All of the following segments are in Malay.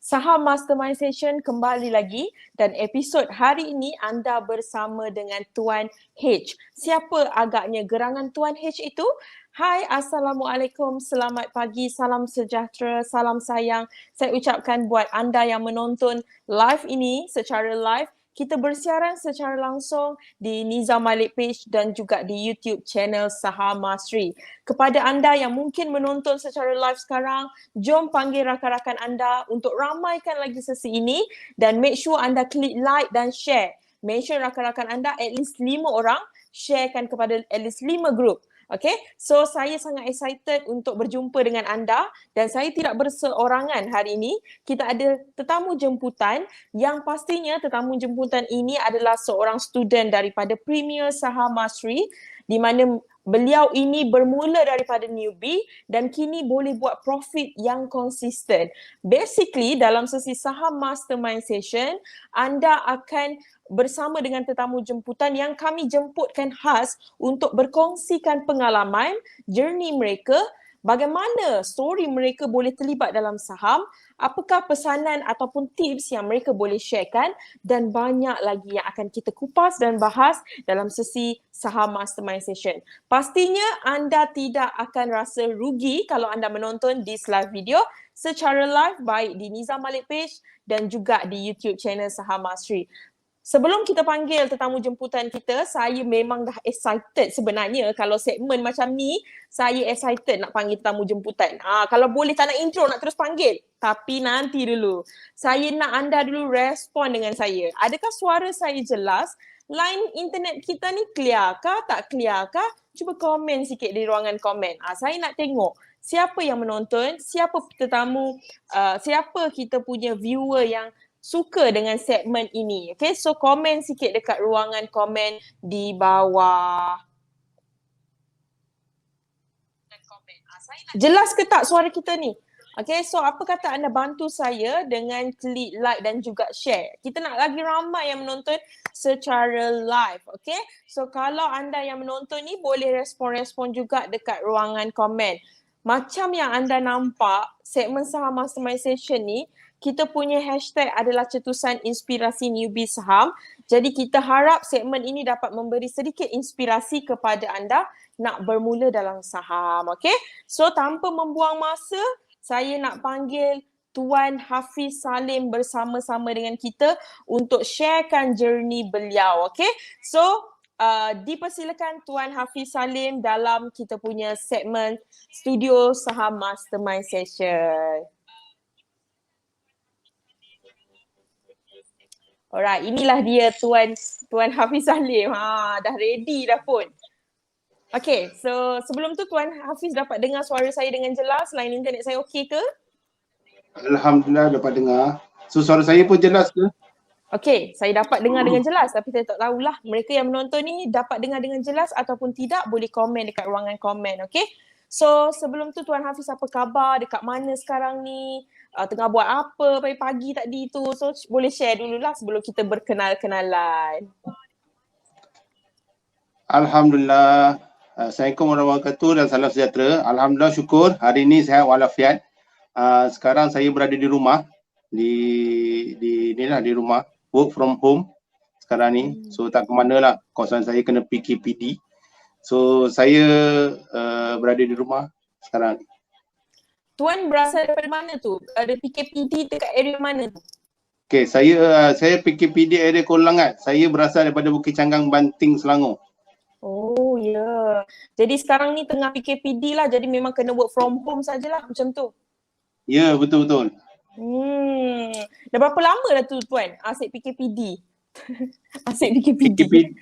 Saham Mastermind Session kembali lagi dan episod hari ini anda bersama dengan Tuan H. Siapa agaknya gerangan Tuan H itu? Hai, Assalamualaikum, selamat pagi, salam sejahtera, salam sayang. Saya ucapkan buat anda yang menonton live ini secara live. Kita bersiaran secara langsung di Nizam Malik Page dan juga di YouTube channel Saham Mastery. Kepada anda yang mungkin menonton secara live sekarang, jom panggil rakan-rakan anda untuk ramaikan lagi sesi ini dan make sure anda klik like dan share. Mention rakan-rakan anda at least 5 orang, sharekan kepada at least 5 group. Okay, so saya sangat excited untuk berjumpa dengan anda dan saya tidak berseorangan hari ini. Kita ada tetamu jemputan yang pastinya tetamu jemputan ini adalah seorang student daripada Premier Saham Mastery di mana beliau ini bermula daripada newbie dan kini boleh buat profit yang konsisten. Basically dalam sesi Saham Mastermind Session, anda akan bersama dengan tetamu jemputan yang kami jemputkan khas untuk berkongsikan pengalaman, journey mereka, bagaimana story mereka boleh terlibat dalam saham, apakah pesanan ataupun tips yang mereka boleh sharekan dan banyak lagi yang akan kita kupas dan bahas dalam sesi Saham Mastermind Session. Pastinya anda tidak akan rasa rugi kalau anda menonton this live video secara live baik di Nizam Malik Page dan juga di YouTube channel Saham Mastery. Sebelum kita panggil tetamu jemputan kita, saya memang dah excited sebenarnya. Kalau segmen macam ni, saya excited nak panggil tetamu jemputan. Kalau boleh tak nak intro, nak terus panggil. Tapi nanti dulu. Saya nak anda dulu respon dengan saya. Adakah suara saya jelas? Line internet kita ni clear kah? Tak clear kah? Cuba komen sikit di ruangan komen. Saya nak tengok siapa yang menonton, siapa tetamu, siapa kita punya viewer yang suka dengan segmen ini. Okay, so komen sikit dekat ruangan komen di bawah. Jelas ke tak suara kita ni? Okay, so apa kata anda bantu saya dengan klik like dan juga share. Kita nak lagi ramai yang menonton secara live. Okay, so kalau anda yang menonton ni boleh respon-respon juga dekat ruangan komen. Macam yang anda nampak, segmen Saham Mastermind Session ni, kita punya hashtag adalah cetusan inspirasi newbie saham. Jadi kita harap segmen ini dapat memberi sedikit inspirasi kepada anda nak bermula dalam saham. Okay? So tanpa membuang masa, saya nak panggil Tuan Hafiz Salim bersama-sama dengan kita untuk sharekan journey beliau. Okay? So dipersilakan Tuan Hafiz Salim dalam kita punya segmen Studio Saham Mastermind Session. Alright, inilah dia Tuan Hafiz Salim. Dah ready dah pun. Okay, so sebelum tu Tuan Hafiz dapat dengar suara saya dengan jelas? Line internet saya okey ke? Alhamdulillah dapat dengar. So suara saya pun jelas ke? Okay, saya dapat dengar dengan jelas tapi saya tak tahulah mereka yang menonton ni dapat dengar dengan jelas ataupun tidak, boleh komen dekat ruangan komen, okay? So sebelum tu Tuan Hafiz apa khabar? Dekat mana sekarang ni? Tengah buat apa pagi-pagi tadi tu? So boleh share dululah sebelum kita berkenal-kenalan. Alhamdulillah. Assalamualaikum warahmatullahi wabarakatuh dan salam sejahtera. Alhamdulillah syukur hari ini sihat walafiat. Sekarang saya berada di rumah. Di rumah, work from home sekarang ni. So tak ke mana lah, kawasan saya kena PKPD. So saya berada di rumah sekarang ni. Tuan berasal daripada mana tu? Ada PKPD dekat area mana tu? Okay, saya PKPD area Kolangat. Saya berasal daripada Bukit Canggang, Banting, Selangor. Oh ya. Yeah. Jadi sekarang ni tengah PKPD lah, jadi memang kena work from home sajalah macam tu. Ya, betul-betul. Dah berapa lama dah tu Tuan asyik PKPD? Asyik PKPD.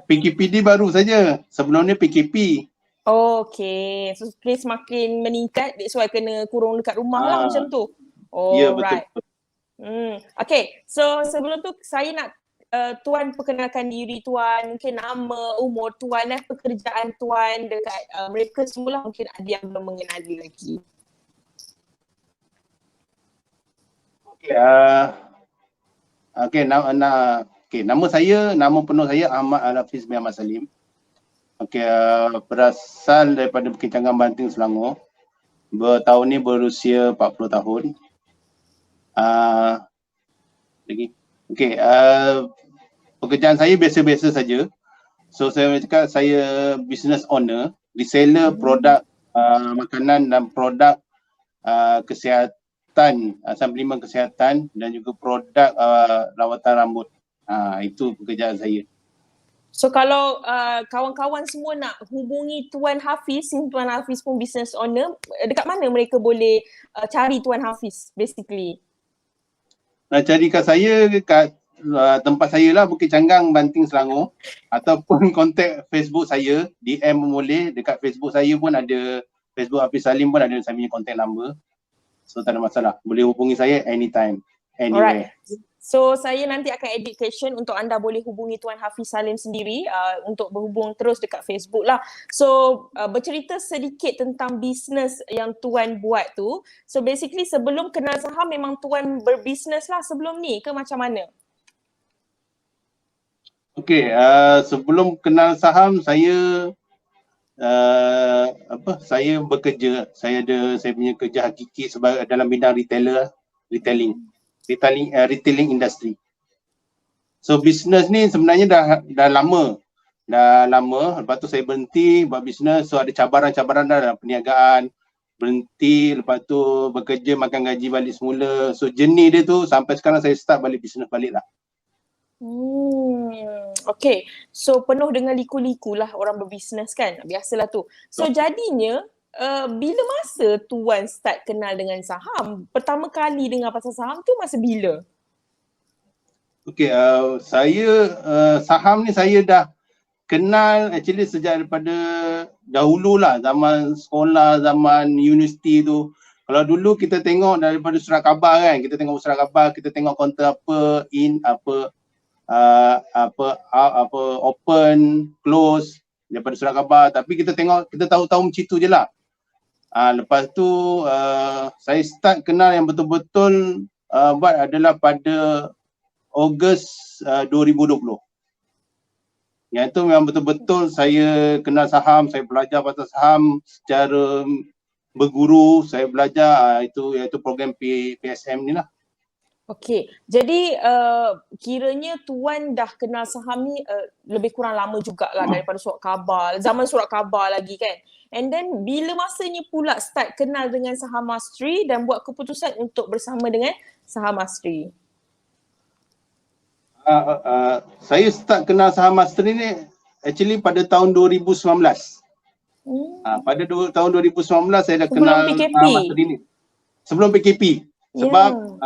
PKPD baru saja. Sebelum ni PKP. Okay, so case makin meningkat, that's why kena kurung dekat rumah lah macam tu. Oh, ya, right. Betul. Okay, so sebelum tu saya nak Tuan perkenalkan diri Tuan, mungkin nama, umur Tuan, pekerjaan Tuan dekat mereka semula mungkin ada yang belum mengenali lagi. Nama penuh saya Ahmad Al-Hafiz bin Ahmad Salim. Berasal daripada Bukit Canggang, Banting, Selangor. Tahun ni berusia 40 tahun. Lagi. Okay, pekerjaan saya biasa-biasa saja. So saya cakap saya business owner, reseller produk makanan dan produk kesihatan, suplemen kesihatan dan juga produk rawatan rambut. Itu pekerjaan saya. So kalau kawan-kawan semua nak hubungi Tuan Hafiz, Tuan Hafiz pun business owner, dekat mana mereka boleh cari Tuan Hafiz basically? Nak cari kat saya kat tempat saya lah, Bukit Canggang, Banting, Selangor, ataupun kontak Facebook saya, DM pun boleh. Dekat Facebook saya pun ada, Facebook Hafiz Salim pun ada saya punya contact number. So tak ada masalah, boleh hubungi saya anytime, anywhere. Alright. So saya nanti akan edit caption untuk anda boleh hubungi Tuan Hafiz Salim sendiri untuk berhubung terus dekat Facebook lah. So bercerita sedikit tentang bisnes yang Tuan buat tu. So basically sebelum kenal saham memang Tuan berbisnes lah sebelum ni ke macam mana? Okay, sebelum kenal saham saya saya bekerja. Saya punya kerja hakiki sebagai dalam bidang retailing industry. So business ni sebenarnya dah lama. Lepas tu saya berhenti buat business. So ada cabaran-cabaran dalam perniagaan. Berhenti, lepas tu bekerja, makan gaji balik semula. So journey dia tu sampai sekarang saya start balik business balik lah. Okay, so penuh dengan liku-liku lah orang berbisnes kan, biasalah tu. So jadinya bila masa Tuan start kenal dengan saham? Pertama kali dengar pasal saham tu masa bila? Okay, saham ni saya dah kenal actually sejak daripada dahulu lah, zaman sekolah, zaman universiti tu. Kalau dulu kita tengok daripada surat khabar kan, kita tengok surat khabar, kita tengok kaunter open, close daripada surat khabar, tapi kita tahu-tahu macam tu je lah. Lepas tu saya start kenal yang betul-betul buat adalah pada Ogos 2020. Yang itu memang betul-betul saya kenal saham, saya belajar pasal saham secara berguru, saya belajar iaitu program PSM ni lah. Okey, jadi kiranya Tuan dah kenal saham ni lebih kurang lama jugalah daripada surat khabar, zaman surat khabar lagi kan. And then bila masanya pula start kenal dengan Saham Mastery dan buat keputusan untuk bersama dengan Saham Mastery? Saya start kenal Saham Mastery ni actually pada tahun 2019. Pada tahun 2019 saya dah kenal Saham Mastery ni. Sebelum PKP. Sebab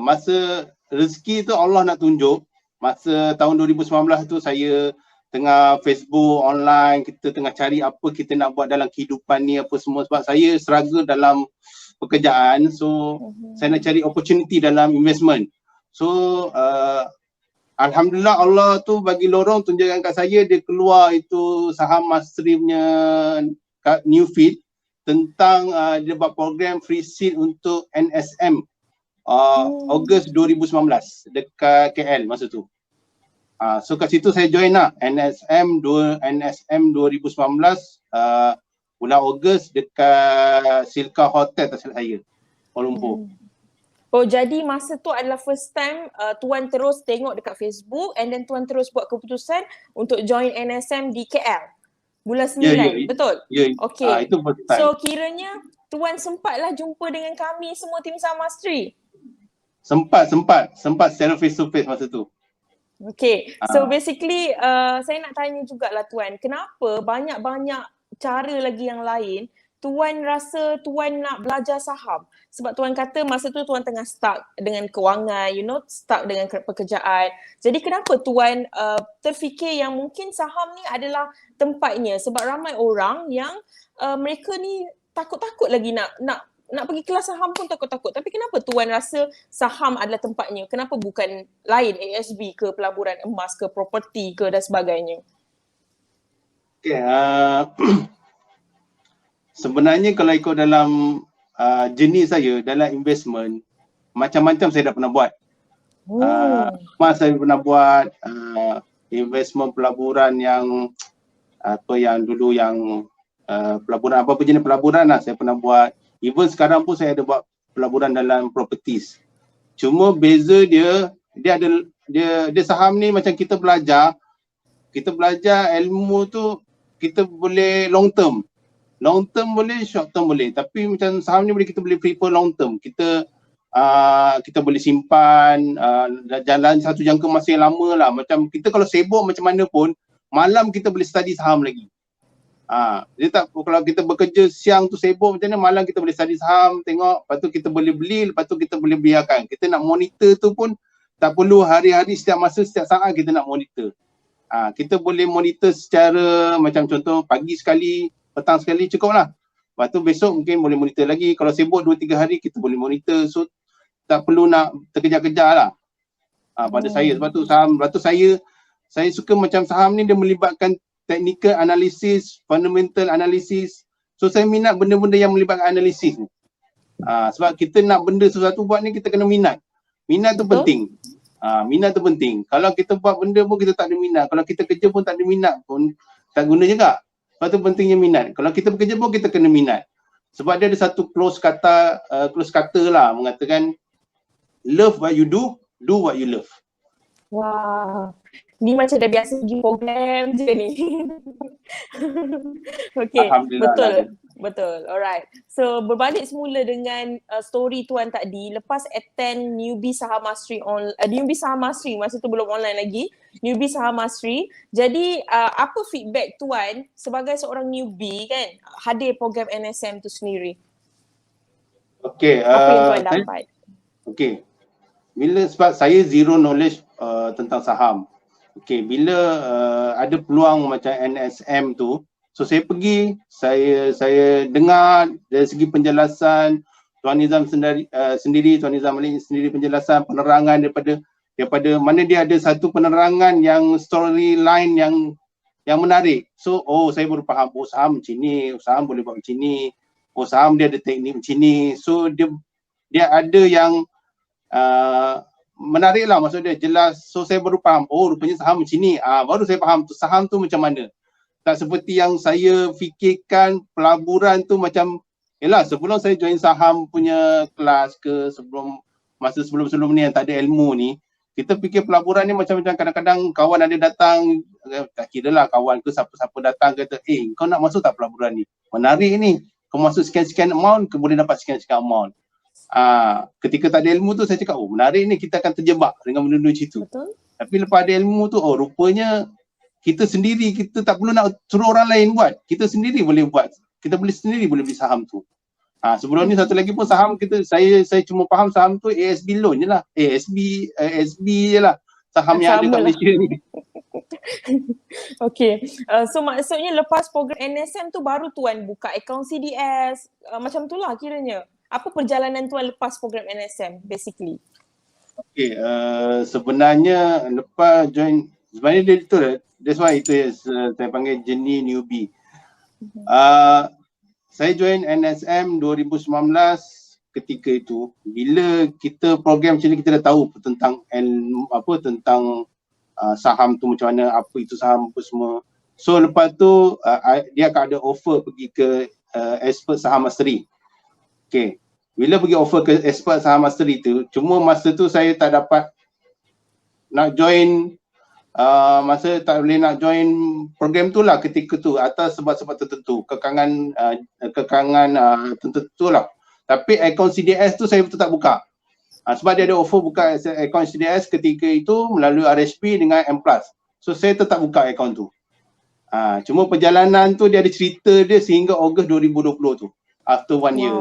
masa rezeki tu Allah nak tunjuk. Masa tahun 2019 tu saya tengah Facebook online, kita tengah cari apa kita nak buat dalam kehidupan ni apa semua, sebab saya struggle dalam pekerjaan. So saya nak cari opportunity dalam investment. So alhamdulillah Allah tu bagi lorong tunjukkan kat saya, dia keluar itu Saham Mastery punya new feed tentang dia buat program free seed untuk NSM Ogos 2019 dekat KL masa tu. So kat situ saya join lah NSM 2019 bulan Ogos dekat Silka Hotel tak silap saya, Kuala Lumpur. Oh, jadi masa tu adalah first time Tuan terus tengok dekat Facebook and then Tuan terus buat keputusan untuk join NSM di KL bulan 9, betul? Okay. Itu first time. So kiranya Tuan sempatlah jumpa dengan kami semua tim Saham Mastery? Sempat secara face to face masa tu. Okay, so basically saya nak tanya jugalah Tuan, kenapa banyak-banyak cara lagi yang lain Tuan rasa Tuan nak belajar saham? Sebab Tuan kata masa tu Tuan tengah stuck dengan kewangan, stuck dengan pekerjaan. Jadi kenapa Tuan terfikir yang mungkin saham ni adalah tempatnya? Sebab ramai orang yang mereka ni takut-takut lagi nak pergi kelas saham pun takut-takut. Tapi kenapa Tuan rasa saham adalah tempatnya? Kenapa bukan lain, ASB ke, pelaburan emas ke, property ke dan sebagainya? Okay, sebenarnya kalau ikut dalam jenis saya dalam investment, macam-macam saya dah pernah buat. Emas saya pernah buat, investment pelaburan yang dulu yang pelaburan, apa jenis pelaburan lah saya pernah buat. Even sekarang pun saya ada buat pelaburan dalam properties. Cuma beza dia saham ni macam kita belajar ilmu tu kita boleh long term boleh, short term boleh, tapi macam saham ni kita boleh prefer long term. Kita boleh simpan jalan satu jangka masa yang lama lah. Macam kita kalau sibuk macam mana pun, malam kita boleh study saham lagi. Dia tak, kalau kita bekerja siang tu sibuk macam mana, malam kita boleh study saham, tengok, lepas tu kita boleh beli, lepas tu kita boleh biarkan. Kita nak monitor tu pun tak perlu hari-hari, setiap masa, setiap saat kita nak monitor. Kita boleh monitor secara macam contoh pagi sekali, petang sekali cukup lah. Lepas tu besok mungkin boleh monitor lagi. Kalau sibuk 2-3 hari kita boleh monitor. So tak perlu nak terkejar-kejar lah pada saya. Sebab tu saya suka macam saham ni dia melibatkan technical analysis, fundamental analysis. So saya minat benda-benda yang melibatkan analisis ni. Sebab kita nak benda sesuatu buat ni kita kena minat. Minat tu penting. Minat tu penting. Kalau kita buat benda pun kita tak ada minat. Kalau kita kerja pun tak ada minat pun tak guna juga. Sebab tu pentingnya minat. Kalau kita bekerja pun kita kena minat. Sebab dia ada satu close kata lah mengatakan love what you do what you love. Wah, ni macam dah biasa pergi program je ni. Okay, betul. Alright. So berbalik semula dengan story Tuan tadi, lepas attend newbie Saham Mastery masa tu belum online lagi, newbie Saham Mastery. Jadi apa feedback Tuan sebagai seorang newbie kan, hadir program NSM tu sendiri? Okay. Apa yang Tuan dapat? Okay. Sebab saya zero knowledge tentang saham. Okay, bila ada peluang macam NSM tu, so saya pergi, saya dengar dari segi penjelasan Tuan Nizam sendiri, Tuan Nizam Malik sendiri, penjelasan, penerangan daripada mana dia ada satu penerangan yang storyline yang menarik. So, saya baru faham, saham macam ni, saham boleh buat macam ni, saham dia ada teknik macam ni. So dia ada yang menarik lah, maksud dia jelas. So saya baru faham, rupanya saham macam ni. Baru saya faham tu saham tu macam mana. Tak seperti yang saya fikirkan pelaburan tu macam, sebelum saya join saham punya kelas ke, sebelum ni yang tak ada ilmu ni, kita fikir pelaburan ni macam-macam. Kadang-kadang kawan ada datang, tak kira lah kawan ke siapa-siapa datang kata, kau nak masuk tak pelaburan ni? Menarik ni, kau masuk sekian-sekian amount, kau boleh dapat sekian-sekian amount. Ketika tak ada ilmu tu saya cakap, menarik ni, kita akan terjebak dengan benda-benda macam tu. Betul. Tapi lepas ada ilmu tu, rupanya kita sendiri, kita tak perlu nak suruh orang lain buat. Kita sendiri boleh buat. Kita boleh sendiri boleh beli saham tu. Sebelum ni satu lagi pun saham saya cuma faham saham tu ASB loan je lah. ASB je lah. Saham yang ada kat Malaysia ni. Okay. So maksudnya lepas program NSM tu baru Tuan buka akaun CDS. Macam tu lah kiranya. Apa perjalanan Tuan lepas program NSM basically? Okay, sebenarnya lepas join, sebenarnya dia betul, that's why itu saya panggil journey newbie. Saya join NSM 2019 ketika itu. Bila kita program macam ni, kita dah tahu tentang tentang saham tu macam mana, apa itu saham apa semua. So lepas tu dia akan ada offer pergi ke expert saham mastery. Okay. Bila pergi offer ke expert saham mastery tu, cuma masa tu saya tak dapat nak join, masa tak boleh nak join program tu lah ketika tu atas sebab-sebab tertentu, kekangan tertentu lah. Tapi akaun CDS tu saya betul tak buka. Sebab dia ada offer buka akaun CDS ketika itu melalui RHP dengan M+. So saya tetap buka akaun tu. Cuma perjalanan tu dia ada cerita dia sehingga Ogos 2020 tu, after 1 year.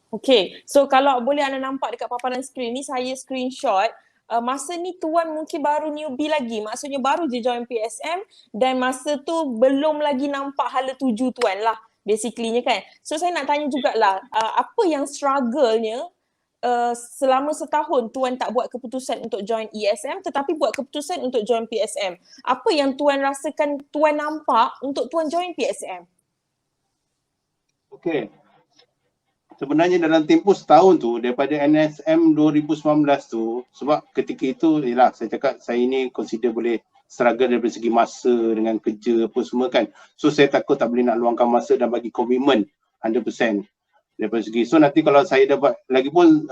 Okay, so kalau boleh anda nampak dekat paparan skrin ni, saya screenshot. Masa ni Tuan mungkin baru newbie lagi, maksudnya baru je join PSM dan masa tu belum lagi nampak hala tuju Tuan lah basically-nya kan. So saya nak tanya jugalah, apa yang struggle-nya selama setahun Tuan tak buat keputusan untuk join ESM tetapi buat keputusan untuk join PSM. Apa yang Tuan rasakan Tuan nampak untuk Tuan join PSM? Okay. Sebenarnya dalam tempoh setahun tu, daripada NSM 2019 tu, sebab ketika itu, saya cakap saya ni consider boleh struggle dari segi masa dengan kerja apa semua kan. So saya takut tak boleh nak luangkan masa dan bagi komitmen 100% daripada segi. So nanti kalau saya dapat, lagipun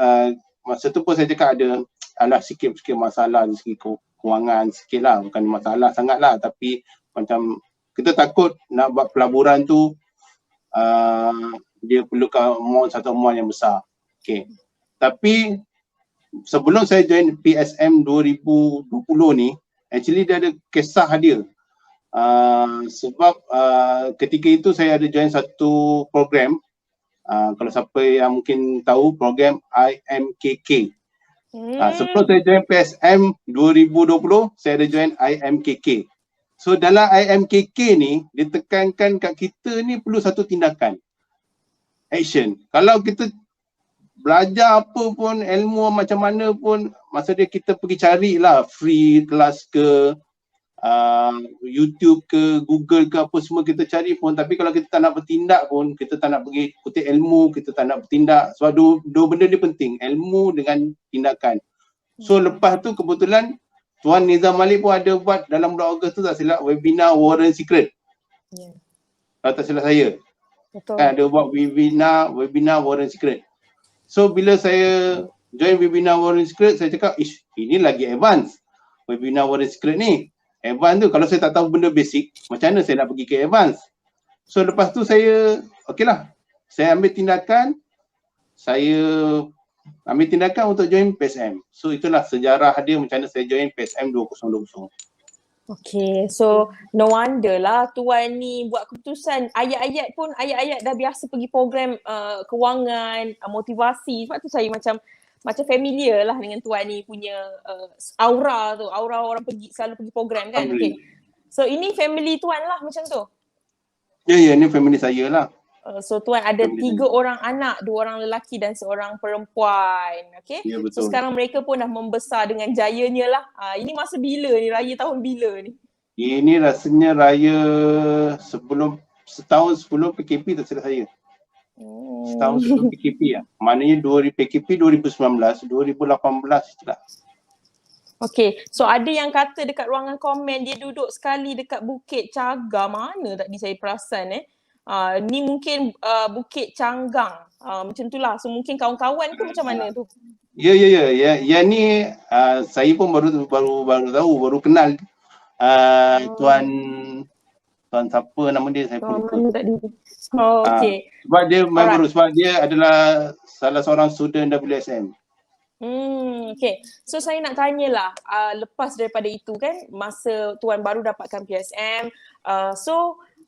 masa tu pun saya cakap ada sikit-sikit masalah dari segi kewangan sikit lah, bukan masalah sangat lah, tapi macam kita takut nak buat pelaburan tu dia perlukan satu amount yang besar. Okay. Tapi sebelum saya join PSM 2020 ni, actually dia ada kisah dia. Sebab ketika itu saya ada join satu program, kalau siapa yang mungkin tahu program IMKK. Sebelum saya join PSM 2020, saya ada join IMKK. So dalam IMKK ni, ditekankan kat kita ni perlu satu tindakan, action. Kalau kita belajar apa pun, ilmu macam mana pun, masa dia kita pergi carilah free kelas ke, YouTube ke, Google ke, apa semua kita cari pun, tapi kalau kita tak nak bertindak pun, kita tak nak pergi kutip ilmu, kita tak nak bertindak, sebab dua benda ni penting, ilmu dengan tindakan. So lepas tu kebetulan Tuan Nizam Malik pun ada buat dalam bulan Ogos tu, tak silap, webinar Warren Secret. Kalau tak silap saya. Betul. Ada buat webinar Warren Secret. So bila saya join webinar Warren Secret, saya cakap, ini lagi advance. Webinar Warren Secret ni advance tu, kalau saya tak tahu benda basic, macam mana saya nak pergi ke advance? So lepas tu saya, okeylah, saya ambil tindakan untuk join PSM. So itulah sejarah dia macam mana saya join PSM 2020. Okay, so no wonder lah Tuan ni buat keputusan. Ayat-ayat pun, ayat-ayat dah biasa pergi program kewangan, motivasi. Sebab tu saya macam familiar lah dengan Tuan ni punya aura tu. Aura orang selalu pergi program kan. Okay. So ini family Tuan lah macam tu? Ya, ni family saya lah. So Tuan ada 3 orang anak, 2 orang lelaki dan 1 perempuan. Okay. Ya, betul. So sekarang mereka pun dah membesar dengan jayanya lah. Ini masa bila ni? Raya tahun bila ni? Ini rasanya raya setahun sebelum PKP, tak silap saya. Setahun sebelum PKP lah. Maknanya PKP 2019, 2018 itulah. Okay, so ada yang kata dekat ruangan komen dia duduk sekali dekat Bukit Cagar. Mana tadi saya perasan ni mungkin Bukit Canggang. Macam tu lah. So mungkin kawan-kawan ke macam mana tu? Ya. Yang ni saya pun baru tahu, baru kenal Tuan siapa nama dia, saya pun lupa. Okay. Sebab dia baru, sebab dia adalah salah seorang student WSM. Okay. So saya nak tanyalah, lepas daripada itu kan, masa Tuan baru dapatkan PSM,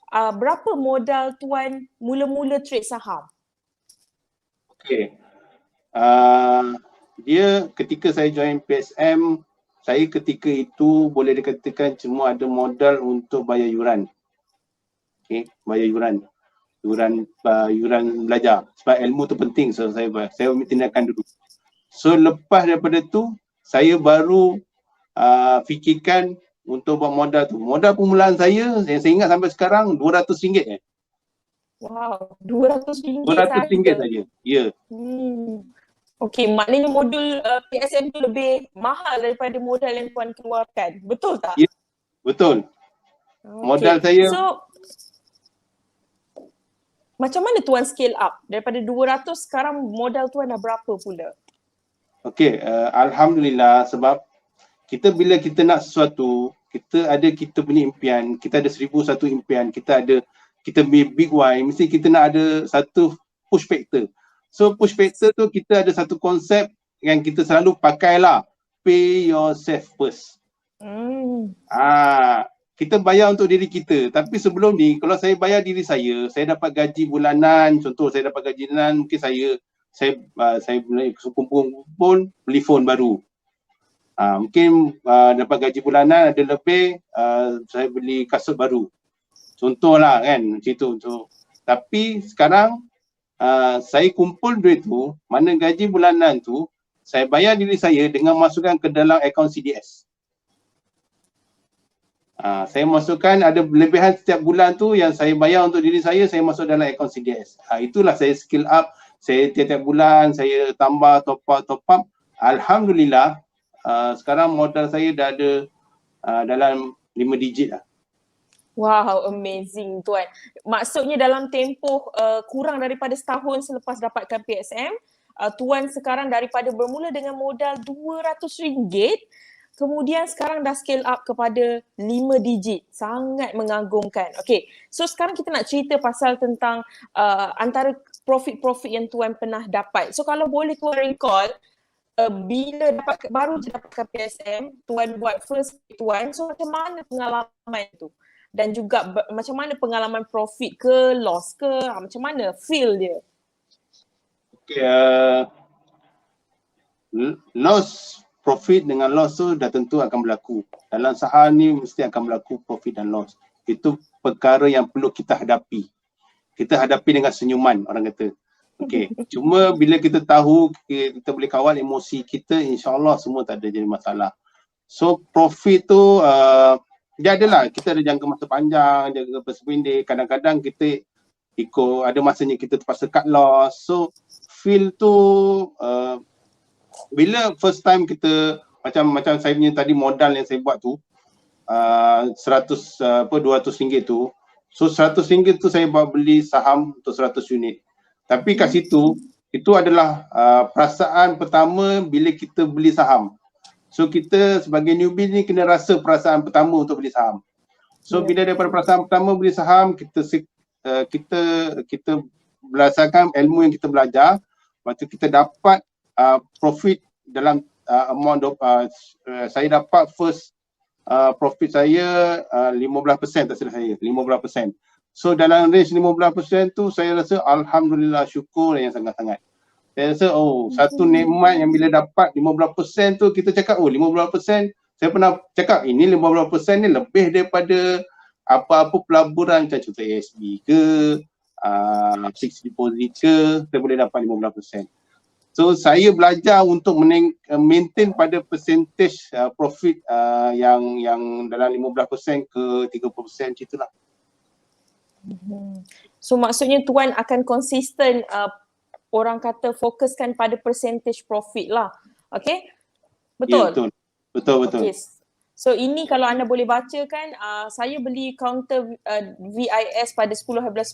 berapa modal Tuan mula-mula trade saham? Okay. Dia ketika saya join PSM, saya ketika itu boleh dikatakan cuma ada modal untuk bayar yuran. Okay, bayar yuran belajar. Sebab ilmu tu penting, so saya ambil tindakan dulu. So lepas daripada tu, saya baru fikirkan untuk buat modal tu. Modal permulaan saya ingat sampai sekarang RM200. Wow, RM200 RM200 saja. Ya. Okay, maknanya modul PSM tu lebih mahal daripada modal yang Tuan keluarkan. Betul tak? Ya, betul. Okay. Modal saya. So, macam mana Tuan scale up? Daripada 200 sekarang modal Tuan dah berapa pula? Okay, Alhamdulillah, sebab bila kita nak sesuatu, kita punya impian, kita ada 1001 impian, kita big why, mesti kita nak ada satu push factor. So push factor tu kita ada satu konsep yang kita selalu pakailah, pay yourself first. Kita bayar untuk diri kita, tapi sebelum ni kalau saya bayar diri saya dapat gaji bulanan, contoh saya dapat gaji bulanan, mungkin saya kumpul beli phone baru. Mungkin dapat gaji bulanan ada lebih, saya beli kasut baru. Contohlah kan, macam tu. Tapi sekarang saya kumpul duit tu, mana gaji bulanan tu, saya bayar diri saya dengan masukkan ke dalam akaun CDS. Saya masukkan ada lebihan setiap bulan tu yang saya bayar untuk diri saya masuk dalam akaun CDS. Itulah saya skill up, saya tiap-tiap bulan saya tambah top up. Alhamdulillah, sekarang modal saya dah ada dalam 5 digit lah. Wow, amazing Tuan. Maksudnya dalam tempoh kurang daripada setahun selepas dapatkan PSM, Tuan sekarang daripada bermula dengan modal RM200, kemudian sekarang dah scale up kepada 5 digit. Sangat mengagumkan. Okay, so sekarang kita nak cerita pasal tentang antara profit-profit yang Tuan pernah dapat. So kalau boleh Tuan recall, bila baru je dapatkan PSM, Tuan buat first Tuan, so macam mana pengalaman tu? Dan juga macam mana pengalaman profit ke, loss ke, macam mana feel dia? Okay, loss, profit dengan loss tu dah tentu akan berlaku. Dalam saham ni mesti akan berlaku profit dan loss. Itu perkara yang perlu kita hadapi. Kita hadapi dengan senyuman, orang kata. Okey, cuma bila kita tahu kita boleh kawal emosi kita, insya-Allah semua tak ada jadi masalah. So profit tu dia adalah, kita ada jangka masa panjang, jangka masa pendek. Kadang-kadang kita ikut, ada masanya kita terpaksa cut loss. So feel tu bila first time kita macam saya punya tadi modal yang saya buat tu RM200 tu. So RM100 tu saya buat beli saham untuk 100 unit. Tapi kat situ, itu adalah perasaan pertama bila kita beli saham. So kita sebagai newbie ni kena rasa perasaan pertama untuk beli saham. So bila daripada perasaan pertama beli saham, kita berdasarkan ilmu yang kita belajar, lepas tu kita dapat profit dalam amount saya dapat first profit saya 15%, tak silap saya, 15%. So dalam range 15% tu saya rasa alhamdulillah, syukur yang sangat-sangat. Saya rasa satu nikmat yang bila dapat 15% tu kita cakap 15%, saya pernah cakap ini 15% ni lebih daripada apa-apa pelaburan macam contoh ASB ke, fixed deposit ke, saya boleh dapat 15%. So saya belajar untuk maintain pada percentage profit yang dalam 15% ke 30% macam itulah. So maksudnya Tuan akan konsisten, orang kata fokuskan pada percentage profit lah. Okay? Betul? Ya, betul. Okay. So ini kalau anda boleh baca kan, saya beli counter VIS pada 10/9/2020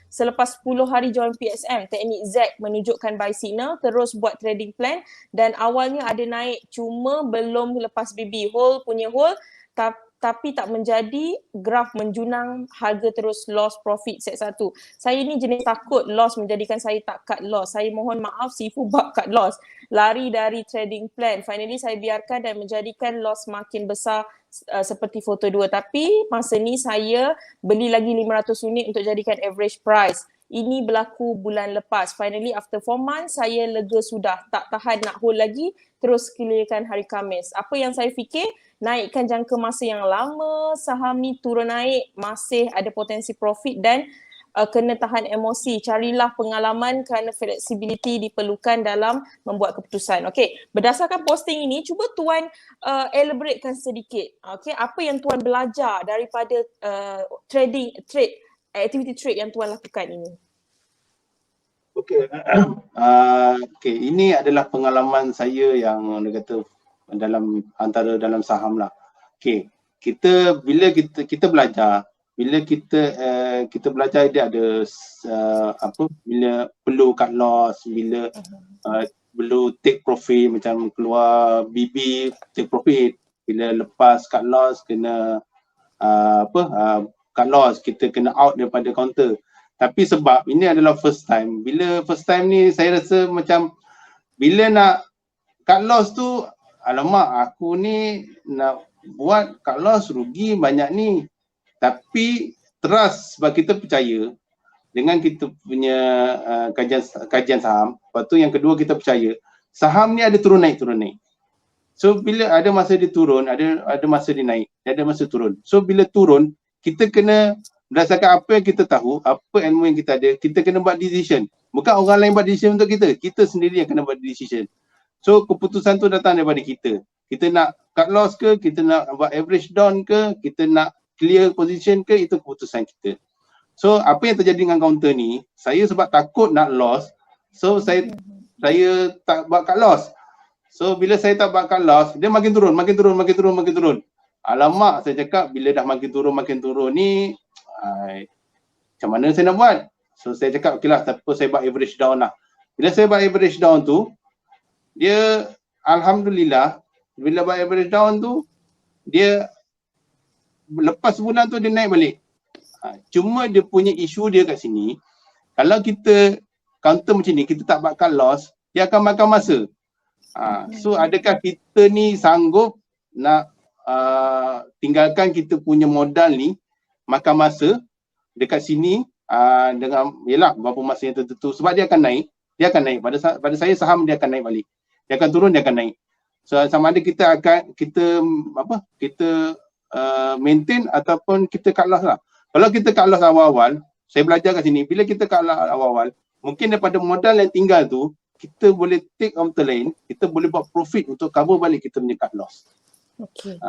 selepas 10 hari join PSM. Teknik Z menunjukkan buy signal, terus buat trading plan dan awalnya ada naik, cuma belum lepas BB. Hold punya hold, tapi tak menjadi, graf menjunang, harga terus loss profit set 1. Saya ni jenis takut loss menjadikan saya tak cut loss. Saya mohon maaf Sifu bab cut loss. Lari dari trading plan. Finally saya biarkan dan menjadikan loss makin besar seperti foto 2. Tapi masa ni saya beli lagi 500 unit untuk jadikan average price. Ini berlaku bulan lepas. Finally after 4 months saya lega sudah. Tak tahan nak hold lagi, terus clearkan hari Khamis. Apa yang saya fikir, naikkan jangka masa yang lama, saham ni turun naik, masih ada potensi profit dan kena tahan emosi. Carilah pengalaman kerana flexibility diperlukan dalam membuat keputusan. Okey, berdasarkan posting ini, cuba Tuan elaboratekan sedikit. Okey, apa yang Tuan belajar daripada activity trade yang Tuan lakukan ini? Okey, ini adalah pengalaman saya yang dia kata antara dalam saham lah. Okey, bila kita belajar, bila kita belajar dia ada bila perlu cut loss, bila perlu take profit, macam keluar BB take profit, bila lepas cut loss kena cut loss, kita kena out daripada counter. Tapi sebab ini adalah first time, bila first time ni saya rasa macam bila nak cut loss tu, alamak aku ni nak buat cut loss rugi banyak ni. Tapi trust, sebab kita percaya dengan kita punya kajian saham. Lepas tu yang kedua, kita percaya saham ni ada turun naik. So bila ada masa dia turun, ada masa dia naik, ada masa turun. So bila turun, kita kena berdasarkan apa yang kita tahu, apa ilmu yang kita ada, kita kena buat decision. Bukan orang lain buat decision untuk kita sendiri yang kena buat decision. So keputusan tu datang daripada kita. Kita nak cut loss ke, kita nak buat average down ke, kita nak clear position ke, itu keputusan kita. So apa yang terjadi dengan counter ni, saya sebab takut nak loss, so saya tak buat cut loss. So bila saya tak buat cut loss, dia makin turun. Alamak, saya cakap bila dah makin turun ni, macam mana saya nak buat? So saya cakap okey lah, tapi saya buat average down lah. Bila saya buat average down tu, dia alhamdulillah bila buat average down tu dia lepas sebulan tu dia naik balik. Cuma dia punya isu dia kat sini, kalau kita counter macam ni, kita tak buat cut loss, dia akan makan masa. So adakah kita ni sanggup nak tinggalkan kita punya modal ni makan masa dekat sini dengan yalah berapa masa yang tertentu, sebab dia akan naik. Pada saya saham dia akan naik balik. Dia akan turun, dia akan naik. So sama ada kita maintain ataupun kita cut loss lah. Kalau kita cut loss awal-awal, saya belajar kat sini, bila kita cut loss awal-awal, mungkin daripada modal yang tinggal tu, kita boleh take counter lain, kita boleh buat profit untuk cover balik kita punya cut loss. Okay.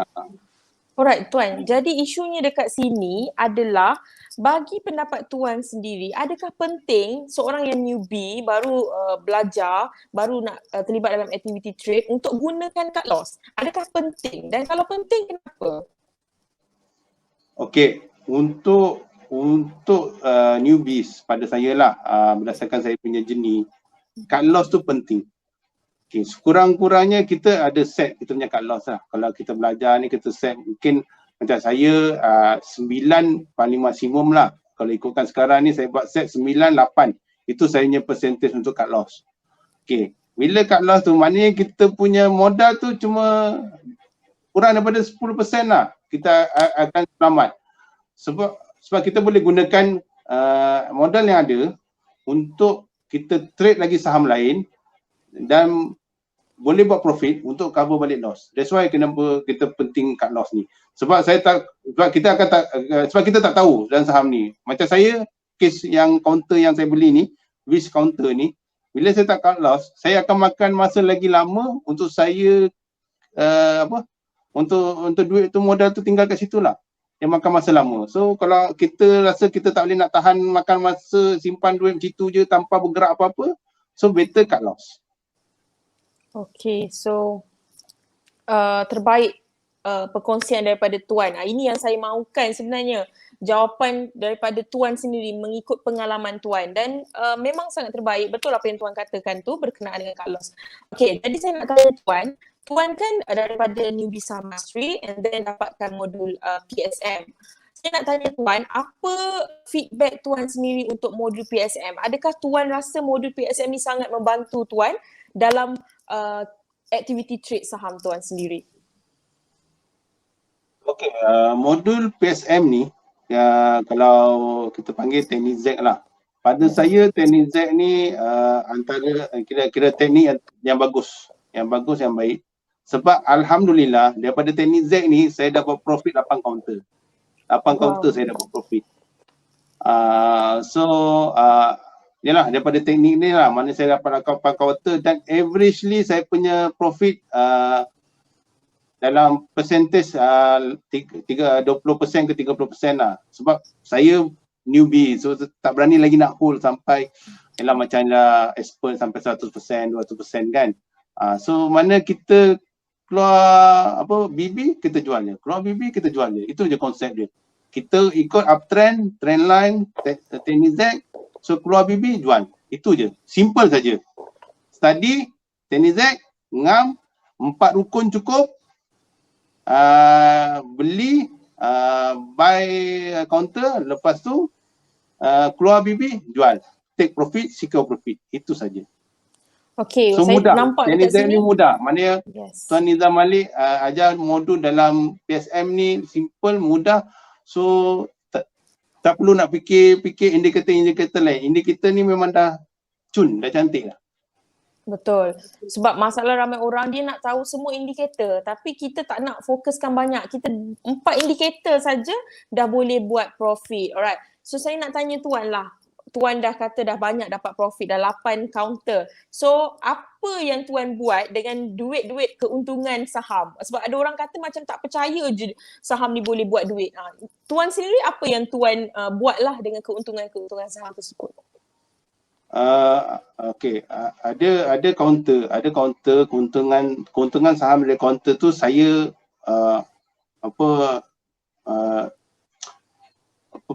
Alright Tuan, jadi isunya dekat sini adalah bagi pendapat Tuan sendiri, adakah penting seorang yang newbie baru belajar, baru nak terlibat dalam activity trade untuk gunakan cut loss? Adakah penting? Dan kalau penting, kenapa? Okey, untuk newbies pada saya lah, berdasarkan saya punya jenis, cut loss tu penting. Okay, sekurang-kurangnya kita ada set kita punya cut loss lah. Kalau kita belajar ni kita set mungkin macam saya 9 paling maksimum lah. Kalau ikutkan sekarang ni saya buat set 9, 8. Itu saya punya percentage untuk cut loss. Okay, bila cut loss tu maknanya kita punya modal tu cuma kurang daripada 10% lah. Kita akan selamat. Sebab kita boleh gunakan modal yang ada untuk kita trade lagi saham lain dan boleh buat profit untuk cover balik loss. That's why kenapa kita penting cut loss ni. Sebab kita tak tahu dalam saham ni. Macam saya, case yang counter yang saya beli ni, risk counter ni, bila saya tak cut loss, saya akan makan masa lagi lama untuk saya untuk duit tu, modal tu tinggal kat situ lah. Dia makan masa lama. So kalau kita rasa kita tak boleh nak tahan makan masa, simpan duit macam tu je tanpa bergerak apa-apa, so better cut loss. Okay, so terbaik perkongsian daripada Tuan. Ini yang saya mahukan sebenarnya, jawapan daripada Tuan sendiri mengikut pengalaman Tuan, dan memang sangat terbaik. Betul apa yang Tuan katakan tu berkenaan dengan cut loss. Okay, jadi saya nak tanya Tuan kan daripada Newbie Saham Mastery and then dapatkan modul PSM. Saya nak tanya Tuan, apa feedback Tuan sendiri untuk modul PSM? Adakah Tuan rasa modul PSM ni sangat membantu Tuan dalam activity trade saham Tuan sendiri? Okey, modul PSM ni kalau kita panggil teknik Z lah. Pada saya teknik Z ni antara kira-kira teknik yang bagus, yang baik. Sebab alhamdulillah daripada teknik Z ni saya dapat profit 8 counter. 8 counter saya dapat profit. Yalah, daripada teknik ni lah mana saya dapat 8 counter, dan averagely saya punya profit dalam percentage 20% ke 30% lah. Sebab saya newbie, so tak berani lagi nak hold sampai yalah macam lah expert sampai 100%, 200% kan. So mana kita keluar BB kita jual dia, keluar BB kita jual dia. Itu je konsep dia. Kita ikut uptrend, trendline, teknik Z, so keluar BB jual. Itu je. Simple saja. Study, teknik Z, ngam, 4 rukun cukup. Beli, buy counter, lepas tu keluar BB, jual. Take profit, secure profit. Itu saja. Okay, so saya mudah. nampak Teknik Z ni mudah. Maknanya Tuan Nizam Malik ajar modul dalam PSM ni simple, mudah. So tak perlu nak fikir indikator lain. Indikator ni memang dah dah cantik lah. Betul. Sebab masalah ramai orang dia nak tahu semua indikator, tapi kita tak nak fokuskan banyak. Kita 4 indikator saja dah boleh buat profit. Alright. So saya nak tanya Tuan lah. Tuan dah kata dah banyak dapat profit, dah 8 counter. So apa yang Tuan buat dengan duit-duit keuntungan saham? Sebab ada orang kata macam tak percaya je saham ni boleh buat duit. Tuan sendiri apa yang Tuan buatlah dengan keuntungan saham tersebut? Okay, ada counter keuntungan saham dari counter tu saya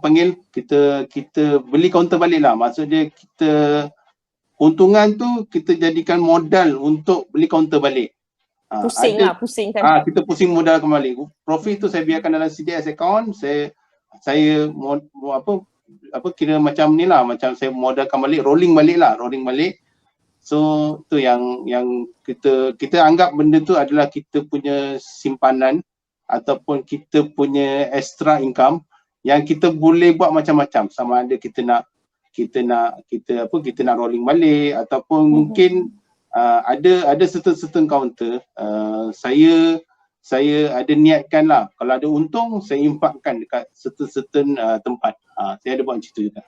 panggil kita beli counter balik lah. Maksud dia kita keuntungan tu kita jadikan modal untuk beli kaunter balik. Pusing Ada, lah, pusing kan. kita pusing modal kembali. Profit tu saya biarkan dalam CDS account, saya kira macam ni lah, macam saya modalkan balik, rolling balik. So tu yang kita anggap benda tu adalah kita punya simpanan ataupun kita punya extra income yang kita boleh buat macam-macam, sama ada kita nak rolling balik ataupun mungkin ada certain counter saya ada niatkan lah, kalau ada untung saya impakkan dekat certain tempat. Saya ada buat macam tu juga.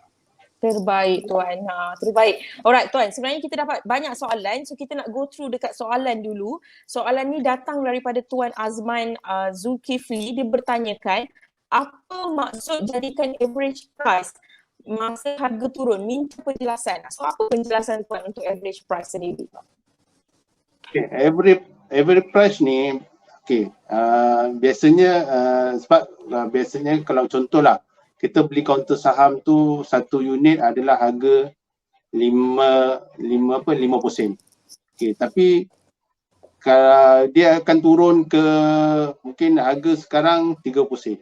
Terbaik Tuan. Terbaik. Alright Tuan, sebenarnya kita dapat banyak soalan, so kita nak go through dekat soalan dulu. Soalan ni datang daripada Tuan Azman Zulkifli. Dia bertanyakan, apa maksud jadikan average price masa harga turun? Minta penjelasan. So apa penjelasan Tuan untuk average price sendiri? Okay, average price ni biasanya sebab biasanya kalau contohlah kita beli kaunter saham tu satu unit adalah harga 50 sen. Okay, tapi kalau dia akan turun ke mungkin harga sekarang 30 sen.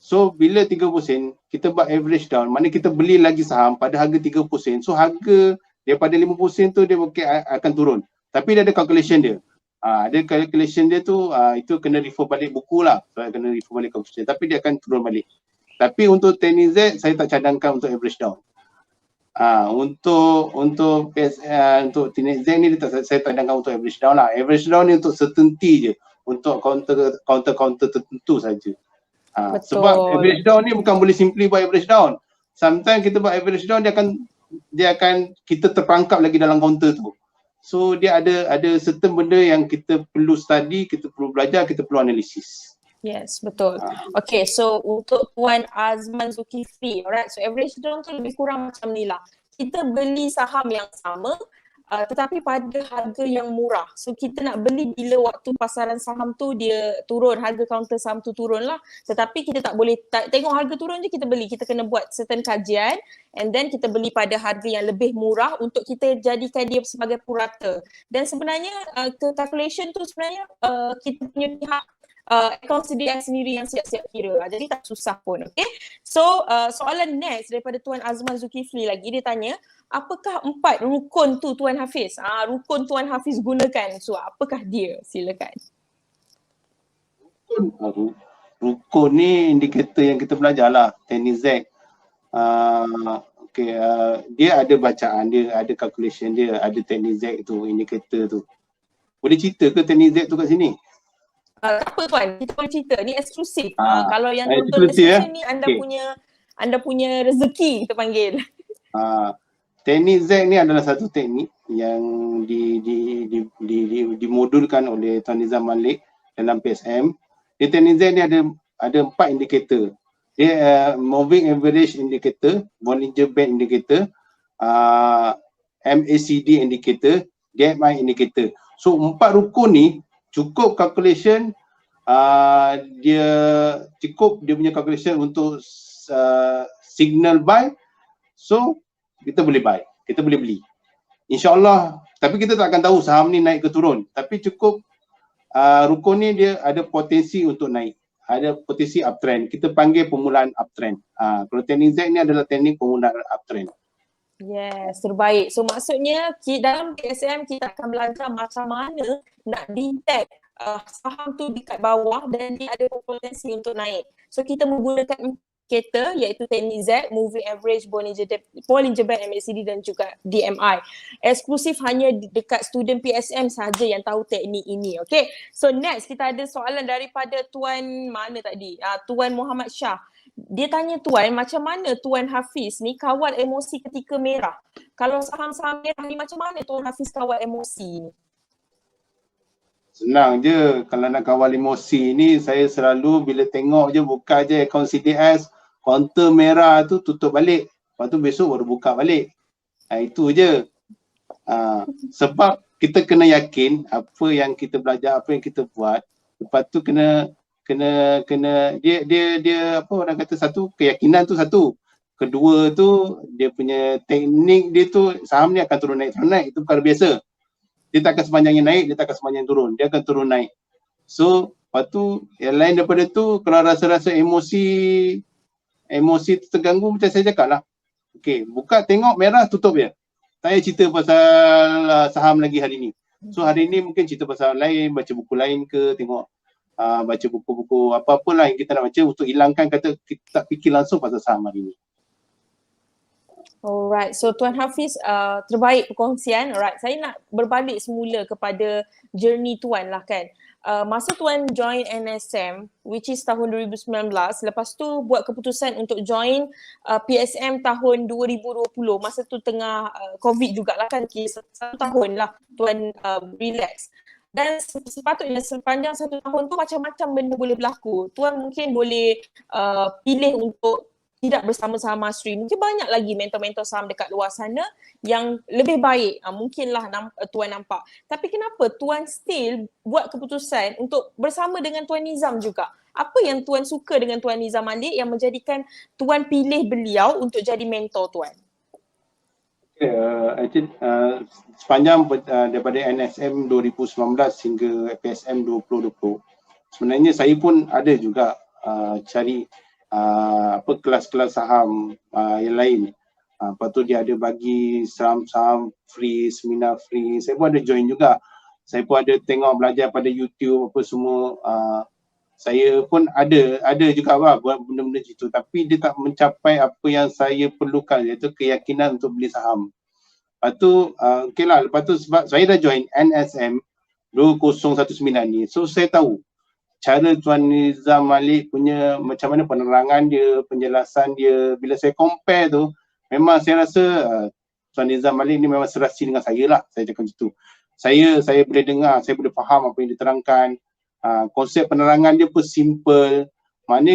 So bila 30 sen kita buat average down, mana kita beli lagi saham pada harga 30 sen. So harga daripada 50 sen tu dia mungkin akan turun. Tapi dia ada calculation dia. Ada calculation dia tu itu kena refer balik buku lah. So, kena refer balik calculation, tapi dia akan turun balik. Tapi untuk TNZ saya tak cadangkan untuk average down. Untuk TNZ ni saya cadangkan untuk average down lah. Average down ni untuk certainty je, untuk counter tertentu saja. Sebab average down ni bukan boleh simply buat average down. Sometimes kita buat average down dia akan kita terperangkap lagi dalam counter tu. So dia ada certain benda yang kita perlu study, kita perlu belajar, kita perlu analisis. Yes, betul. Okay, so untuk Tuan Azman Zulkifli, alright, so average down tu lebih kurang macam ni lah. Kita beli saham yang sama tetapi pada harga yang murah. So kita nak beli bila waktu pasaran saham tu dia turun, harga kaunter saham tu turun lah. Tetapi kita tak boleh tengok harga turun je kita beli. Kita kena buat certain kajian and then kita beli pada harga yang lebih murah untuk kita jadikan dia sebagai purata. Dan sebenarnya calculation tu sebenarnya kita punya pihak akaun CDS sendiri yang siap-siap kira. Jadi tak susah pun. Okay. So soalan next daripada Tuan Azman Zulkifli lagi, dia tanya, apakah 4 rukun tu Tuan Hafiz? Rukun Tuan Hafiz gunakan. So apakah dia? Silakan. Rukun ni indikator yang kita belajar lah, TNZ. Dia ada bacaan dia, ada calculation dia, ada TNZ tu, indikator tu. Boleh cerita ke TNZ tu kat sini? Tak apa Tuan, kita boleh cerita. Ni eksklusif. Kalau yang tonton session ni anda punya rezeki kita panggil. Teknik Z ni adalah satu teknik yang dimodulkan oleh Tuan Nizam Malik dalam PSM. Di teknik Z ni ada 4 indikator. Dia moving average indicator, Bollinger Band indicator, MACD indicator, DMI indicator. So 4 rukun ni cukup calculation, dia punya calculation untuk signal buy. So kita boleh buy, kita boleh beli, InsyaAllah. Tapi kita tak akan tahu saham ni naik ke turun. Tapi cukup rukun ni dia ada potensi untuk naik, ada potensi uptrend. Kita panggil permulaan uptrend. Kalau teknik Z ni adalah teknik permulaan uptrend. Yes, terbaik. So maksudnya dalam PSM kita akan belajar macam mana nak detect saham tu dekat bawah dan dia ada potensi untuk naik. So kita menggunakan indikator iaitu teknik Z, moving average, Bollinger Band, MACD dan juga DMI. Eksklusif hanya dekat student PSM sahaja yang tahu teknik ini. Okay, so next kita ada soalan daripada Tuan mana tadi? Tuan Muhammad Shah. Dia tanya Tuan, macam mana Tuan Hafiz ni kawal emosi ketika merah? Kalau saham-saham merah ni macam mana Tuan Hafiz kawal emosi ni? Senang je. Kalau nak kawal emosi ni, saya selalu bila tengok je, buka je akaun CDS, kaunter merah tu tutup balik. Lepas tu besok baru buka balik. Itu je. Sebab kita kena yakin apa yang kita belajar, apa yang kita buat. Lepas tu kena dia apa orang kata, satu keyakinan tu satu. Kedua tu dia punya teknik dia tu saham ni akan turun naik, itu perkara biasa. Dia tak akan sepanjangnya naik, dia tak akan sepanjangnya turun, dia akan turun naik. So lepas tu yang lain daripada tu, kalau rasa-rasa emosi terganggu, macam saya cakap lah, okay, buka tengok merah, tutup je. Saya cerita pasal saham lagi hari ni. So hari ni mungkin cerita pasal lain, baca buku lain ke, tengok baca buku-buku apa-apa lah yang kita nak baca untuk hilangkan kata kita tak fikir langsung pasal saham hari ni. Alright, so Tuan Hafiz terbaik perkongsian. Alright, saya nak berbalik semula kepada journey Tuan lah kan. Masa Tuan join NSM, which is tahun 2019, lepas tu buat keputusan untuk join PSM tahun 2020. Masa tu tengah COVID jugalah kan, satu tahun lah Tuan relax. Dan sepatutnya sepanjang satu tahun tu macam-macam benda boleh berlaku. Tuan mungkin boleh pilih untuk tidak bersama-sama Sri. Mungkin banyak lagi mentor-mentor saham dekat luar sana yang lebih baik. Mungkinlah Tuan nampak. Tapi kenapa Tuan still buat keputusan untuk bersama dengan Tuan Nizam juga? Apa yang Tuan suka dengan Tuan Nizam Malik yang menjadikan Tuan pilih beliau untuk jadi mentor Tuan? Sepanjang daripada NSM 2019 hingga PSM 2020, sebenarnya saya pun ada juga cari kelas-kelas saham yang lain. Lepas tu dia ada bagi saham-saham free, seminar free. Saya pun ada join juga. Saya pun ada tengok belajar pada YouTube apa semua. Saya pun ada juga buat benda-benda itu, tapi dia tak mencapai apa yang saya perlukan, iaitu keyakinan untuk beli saham. Lepas tu okey lah, lepas tu sebab saya dah join NSM 2019 ni, so saya tahu cara Tuan Nizam Malik punya macam mana penerangan dia, penjelasan dia. Bila saya compare tu, memang saya rasa Tuan Nizam Malik ni memang serasi dengan saya lah, saya cakap macam tu. Saya boleh dengar, saya boleh faham apa yang diterangkan. Konsep penerangan dia pun simple. Maknanya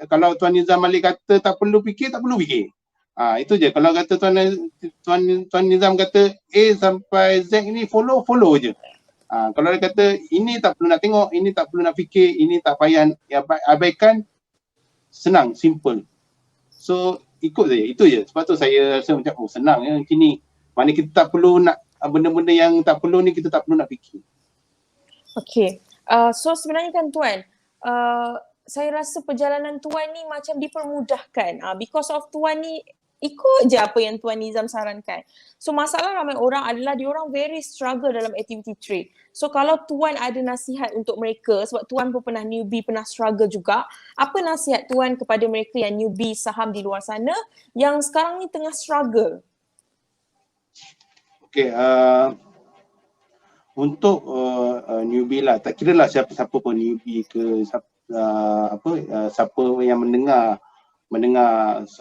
kalau Tuan Nizam Malik kata tak perlu fikir, tak perlu fikir. Itu je. Kalau kata Tuan Nizam kata A sampai Z ni follow je. Kalau dia kata ini tak perlu nak tengok, ini tak perlu nak fikir, ini tak payah abaikan, senang, simple. So ikut saja, itu je. Sebab tu saya rasa macam senang ya macam ni. Maknanya kita tak perlu nak benda-benda yang tak perlu ni, kita tak perlu nak fikir. Okay. So sebenarnya kan Tuan, saya rasa perjalanan Tuan ni macam dipermudahkan because of Tuan ni ikut je apa yang Tuan Nizam sarankan. So masalah ramai orang adalah diorang very struggle dalam activity trade. So kalau Tuan ada nasihat untuk mereka, sebab Tuan pun pernah newbie, pernah struggle juga, apa nasihat Tuan kepada mereka yang newbie saham di luar sana yang sekarang ni tengah struggle? Okay, untuk newbie lah, tak kira lah siapa pun newbie ke siapa yang mendengar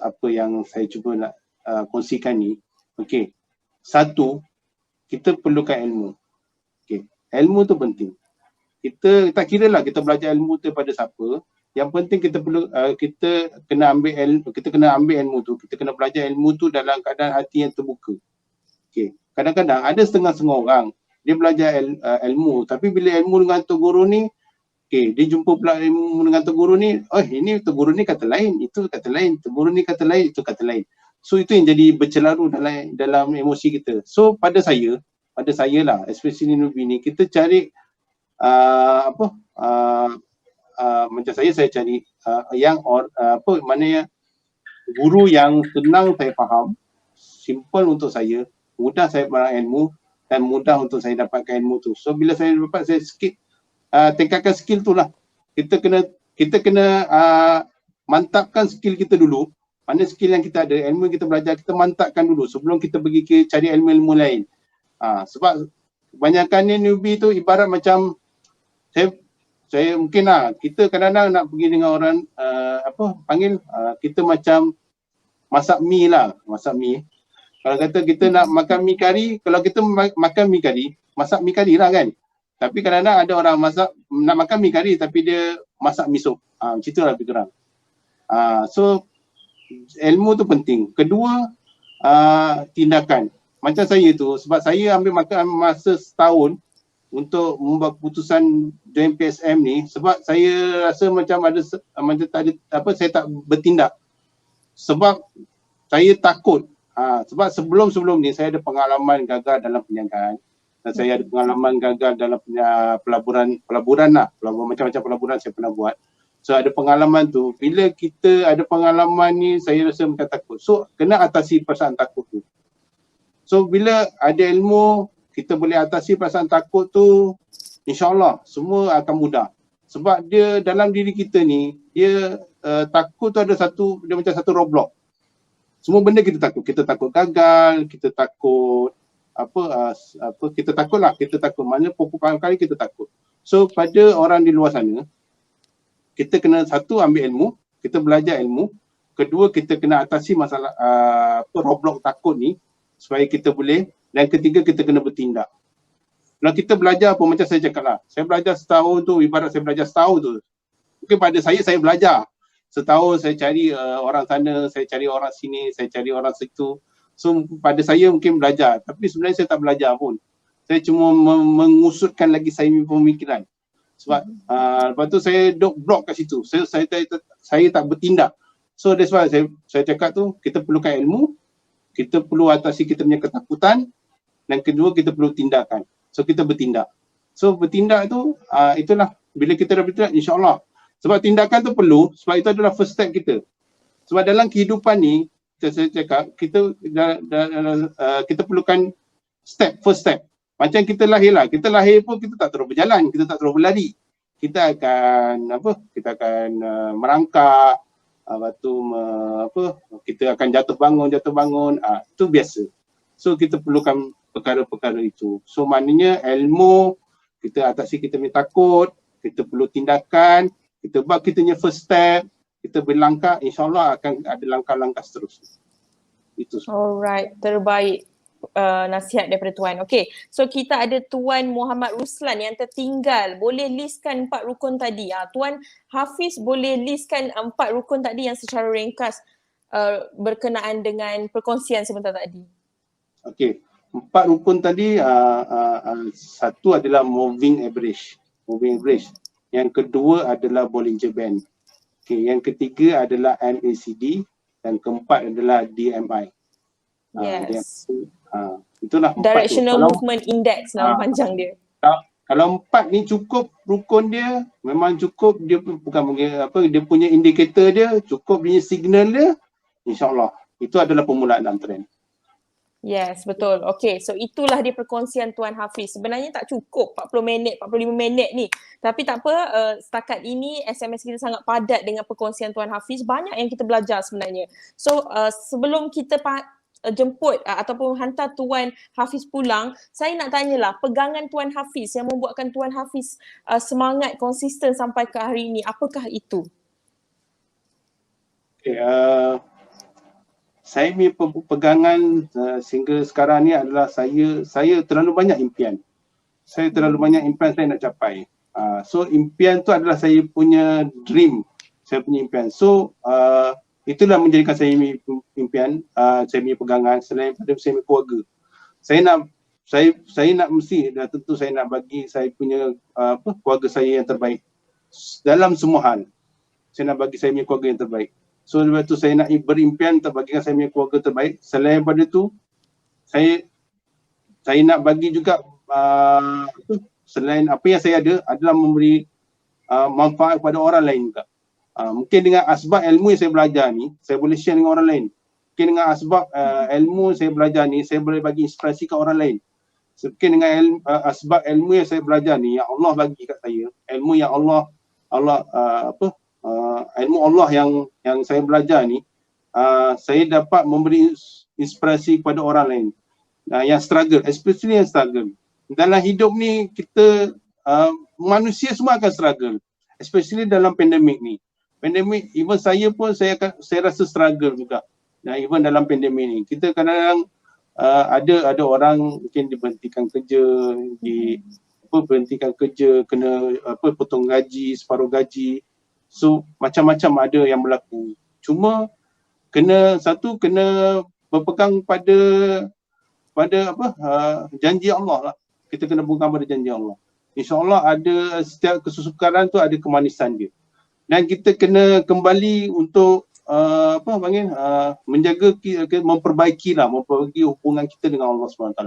apa yang saya cuba nak kongsikan ni. Okey, satu, kita perlukan ilmu. Okey, ilmu tu penting. Kita tak kira lah kita belajar ilmu tu daripada siapa, yang penting kita perlu kita kena ambil ilmu tu, kita kena belajar ilmu tu dalam keadaan hati yang terbuka. Okey, kadang-kadang ada setengah orang dia belajar ilmu, tapi bila ilmu dengan Tok Guru ni, okay, dia jumpa pula ilmu dengan Tok Guru ni, ini Tok Guru ni kata lain, itu kata lain, Tok Guru ni kata lain, itu kata lain. So itu yang jadi bercelaru dalam emosi kita. So pada saya lah, especially newbie ni, kita cari macam saya cari guru yang senang saya faham, simple untuk saya, mudah saya barang ilmu dan mudah untuk saya dapatkan ilmu tu. So bila saya dapat, saya tingkatkan skill tu lah. Kita kena mantapkan skill kita dulu. Mana skill yang kita ada, ilmu yang kita belajar, kita mantapkan dulu sebelum kita pergi cari ilmu-ilmu lain. Sebab kebanyakannya newbie tu ibarat macam saya mungkin lah, kita kadang-kadang nak pergi dengan orang kita macam masak mi. Kalau kata kita nak makan mi kari, kalau kita makan mi kari, masak mi kari lah kan. Tapi kadang-kadang ada orang nak makan mi kari tapi dia masak mi sup. Macam tu lah lebih kurang. So ilmu tu penting. Kedua, tindakan. Macam saya tu, sebab saya ambil masa setahun untuk membuat keputusan join PSM ni, sebab saya rasa macam saya tak bertindak. Sebab saya takut. Sebab sebelum ni saya ada pengalaman gagal dalam perniagaan dan saya ada pengalaman gagal dalam pelaburan macam-macam pelaburan saya pernah buat. So ada pengalaman tu, bila kita ada pengalaman ni saya rasa macam takut. So kena atasi perasaan takut tu. So bila ada ilmu, kita boleh atasi perasaan takut tu, insyaAllah semua akan mudah. Sebab dia dalam diri kita ni, dia takut tu ada dia macam satu roadblock. Semua benda kita takut. Kita takut gagal, kita takut kita takut lah. Kita takut. Mana pokok kali kita takut. So pada orang di luar sana, kita kena satu ambil ilmu, kita belajar ilmu. Kedua, kita kena atasi masalah roadblock takut ni supaya kita boleh. Dan ketiga, kita kena bertindak. Kalau kita belajar pun macam saya cakap lah. Saya belajar setahun tu, ibarat saya belajar setahun tu. Mungkin pada saya belajar. Setahun saya cari orang sana, saya cari orang sini, saya cari orang situ. So pada saya mungkin belajar, tapi sebenarnya saya tak belajar pun. Saya cuma mengusutkan lagi saya punya pemikiran. Sebab lepas tu saya duk blok kat situ. Saya tak bertindak. So that's why saya cakap tu, kita perlukan ilmu, kita perlu atasi kita punya ketakutan, dan kedua kita perlu tindakan. So kita bertindak. So bertindak tu itulah, bila kita dah bertindak, insyaAllah. Sebab tindakan tu perlu, sebab itu adalah first step kita. Sebab dalam kehidupan ni, saya cakap, kita perlukan first step. Macam kita lahir lah, kita lahir pun kita tak terus berjalan, kita tak terus berlari. Kita akan merangkak, lepas tu kita akan jatuh bangun, itu biasa. So kita perlukan perkara-perkara itu. So maknanya ilmu, kita atasi kita punya takut, kita perlu tindakan, kita buat kita punya first step, kita berlangkah, insyaAllah akan ada langkah-langkah seterusnya. Itu. Alright, terbaik nasihat daripada Tuan. Okay, so kita ada Tuan Muhammad Ruslan yang tertinggal. Boleh listkan 4 rukun tadi. Tuan Hafiz boleh listkan 4 rukun tadi yang secara ringkas berkenaan dengan perkongsian sebentar tadi. Okay, 4 rukun tadi, satu adalah moving average. Yang kedua adalah Bollinger Band. Okay, yang ketiga adalah MACD dan keempat adalah DMI. Yes. Itulah Directional Movement Index nama panjang dia. Kalau 4 ni cukup rukun dia, memang cukup, dia bukan dia punya indikator dia, cukup dia signal dia, insyaAllah. Itu adalah permulaan dalam trend. Yes, betul. Okay, so itulah dia perkongsian Tuan Hafiz. Sebenarnya tak cukup 40 minit, 45 minit ni. Tapi tak apa, setakat ini SMS kita sangat padat dengan perkongsian Tuan Hafiz. Banyak yang kita belajar sebenarnya. So, sebelum kita jemput ataupun hantar Tuan Hafiz pulang, saya nak tanyalah pegangan Tuan Hafiz yang membuatkan Tuan Hafiz semangat konsisten sampai ke hari ini. Apakah itu? Okay, saya punya pegangan sehingga sekarang ni adalah saya terlalu banyak impian. Saya terlalu banyak impian saya nak capai. So impian tu adalah saya punya dream. Saya punya impian. So itulah menjadikan saya punya impian, saya punya pegangan selain pada saya punya keluarga. Saya nak mesti, dah tentu saya nak bagi saya punya keluarga saya yang terbaik. Dalam semua hal. Saya nak bagi saya punya keluarga yang terbaik. So lepas tu saya nak berimpian untuk bagikan saya punya keluarga terbaik. Selain daripada tu, saya nak bagi juga selain apa yang saya ada adalah memberi manfaat kepada orang lain juga. Mungkin dengan asbab ilmu yang saya belajar ni, saya boleh share dengan orang lain. Mungkin dengan asbab ilmu saya belajar ni, saya boleh bagi inspirasi ke orang lain. Mungkin dengan asbab ilmu yang saya belajar ni, yang Allah bagi kat saya, ilmu yang Allah ilmu Allah yang saya belajar ni, saya dapat memberi inspirasi kepada orang lain yang struggle, especially yang struggle. Dalam hidup ni kita manusia semua akan struggle, especially dalam pandemik ni. Pandemik, even saya pun saya rasa struggle juga. Even dalam pandemik ni, kita kadang-kadang ada orang mungkin diberhentikan kerja, berhentikan kerja, kena potong gaji, separuh gaji. So macam-macam ada yang berlaku. Cuma kena berpegang pada janji Allah lah. Kita kena berpegang pada janji Allah. InsyaAllah ada setiap kesukaran tu ada kemanisan dia. Dan kita kena kembali untuk menjaga, memperbaiki hubungan kita dengan Allah SWT.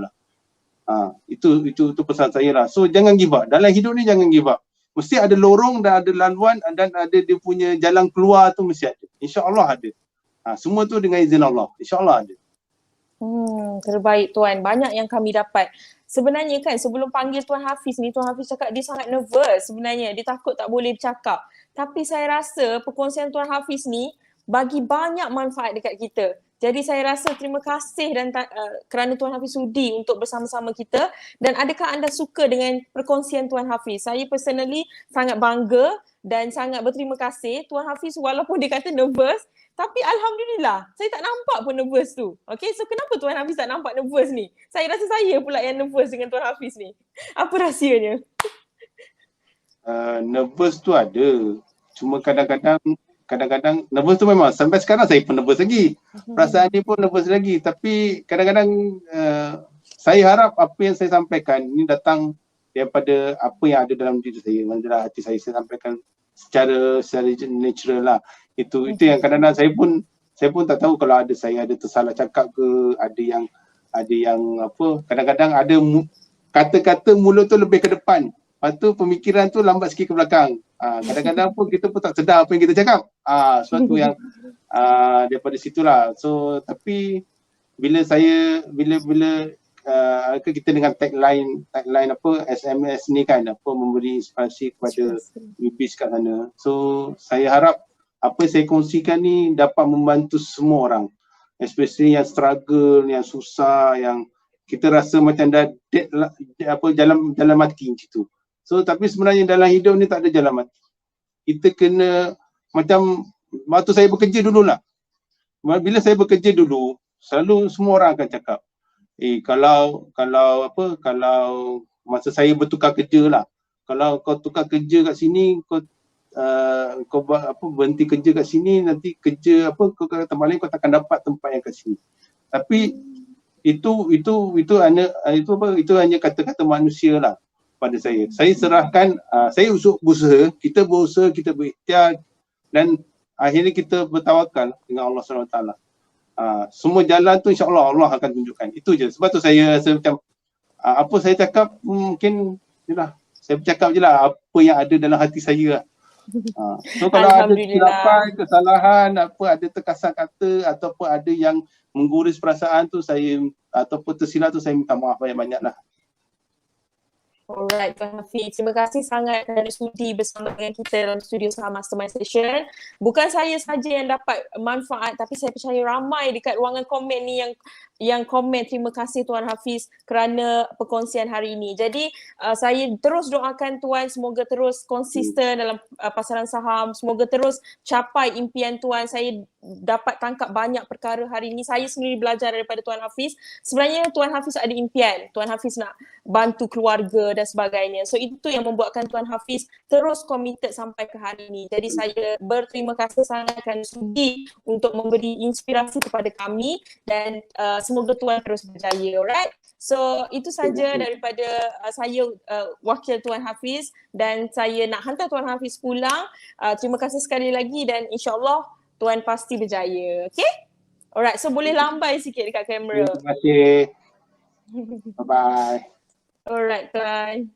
Itu pesan saya lah. So jangan give up. Dalam hidup ni jangan give up. Mesti ada lorong dan ada laluan dan ada dia punya jalan keluar tu mesti ada. InsyaAllah ada. Semua tu dengan izin Allah. InsyaAllah ada. Terbaik Tuan. Banyak yang kami dapat. Sebenarnya kan sebelum panggil Tuan Hafiz ni, Tuan Hafiz cakap dia sangat nervous sebenarnya. Dia takut tak boleh bercakap. Tapi saya rasa perkongsian Tuan Hafiz ni bagi banyak manfaat dekat kita. Jadi saya rasa terima kasih dan kerana Tuan Hafiz sudi untuk bersama-sama kita. Dan adakah anda suka dengan perkongsian Tuan Hafiz? Saya personally sangat bangga dan sangat berterima kasih. Tuan Hafiz walaupun dia kata nervous, tapi alhamdulillah saya tak nampak pun nervous tu. Okay, so kenapa Tuan Hafiz tak nampak nervous ni? Saya rasa saya pula yang nervous dengan Tuan Hafiz ni. Apa rahsianya? Nervous tu ada. Cuma kadang-kadang nervous tu memang sampai sekarang saya pun nervous lagi. Perasaan ni pun nervous lagi. Tapi kadang-kadang saya harap apa yang saya sampaikan ni datang daripada apa yang ada dalam diri saya, dalam hati saya sampaikan secara natural lah. Itu yang kadang-kadang saya pun tak tahu kalau saya ada tersalah cakap ke, ada yang kadang-kadang ada kata-kata mulut tu lebih ke depan. Lepas tu pemikiran tu lambat sikit ke belakang. Kadang-kadang pun kita pun tak sedar apa yang kita cakap. Suatu yang daripada situlah. So tapi bila kita dengan tagline SMS ni kan, memberi inspirasi kepada newbies kat sana. So saya harap apa yang saya kongsikan ni dapat membantu semua orang, especially yang struggle, yang susah, yang kita rasa macam dah jalan mati macam tu. So tapi sebenarnya dalam hidup ni tak ada jalan mati. Kita kena macam waktu saya bekerja dululah. Bila saya bekerja dulu, selalu semua orang akan cakap, kalau masa saya bertukar kerja lah, kalau kau tukar kerja kat sini, kau berhenti kerja kat sini, nanti kerja kau ke tempat lain, kau takkan dapat tempat yang kat sini. Tapi itu hanya kata-kata manusia lah pada saya. Saya serahkan, saya berusaha, kita berikhtiar dan akhirnya kita bertawakal dengan Allah SWT. Semua jalan tu insya-Allah Allah akan tunjukkan. Itu je. Sebab tu saya rasa macam apa saya cakap mungkin jelah. Saya bercakap je lah apa yang ada dalam hati saya lah. So kalau ada kesilapan, kesalahan, ada terkasar kata ataupun ada yang mengguris perasaan tu ataupun tersilap tu, saya minta maaf banyak-banyak lah. Alright Tuan Hafiz, terima kasih sangat kerana sudi bersama dengan kita dalam studio Saham Mastermind Session. Bukan saya saja yang dapat manfaat, tapi saya percaya ramai dekat ruangan komen ni yang komen terima kasih Tuan Hafiz kerana perkongsian hari ini. Jadi saya terus doakan Tuan semoga terus konsisten dalam pasaran saham, semoga terus capai impian Tuan. Saya dapat tangkap banyak perkara hari ini. Saya sendiri belajar daripada Tuan Hafiz. Sebenarnya Tuan Hafiz ada impian. Tuan Hafiz nak bantu keluarga dan sebagainya. So itu yang membuatkan Tuan Hafiz terus committed sampai ke hari ini. Jadi saya berterima kasih sangat kerana sudi untuk memberi inspirasi kepada kami dan semoga Tuan terus berjaya. Alright? So itu saja daripada saya wakil Tuan Hafiz dan saya nak hantar Tuan Hafiz pulang. Terima kasih sekali lagi dan insya-Allah Tuan pasti berjaya. Okay? Alright, so boleh lambai sikit dekat kamera. Terima kasih. Bye-bye. Alright, Tuan.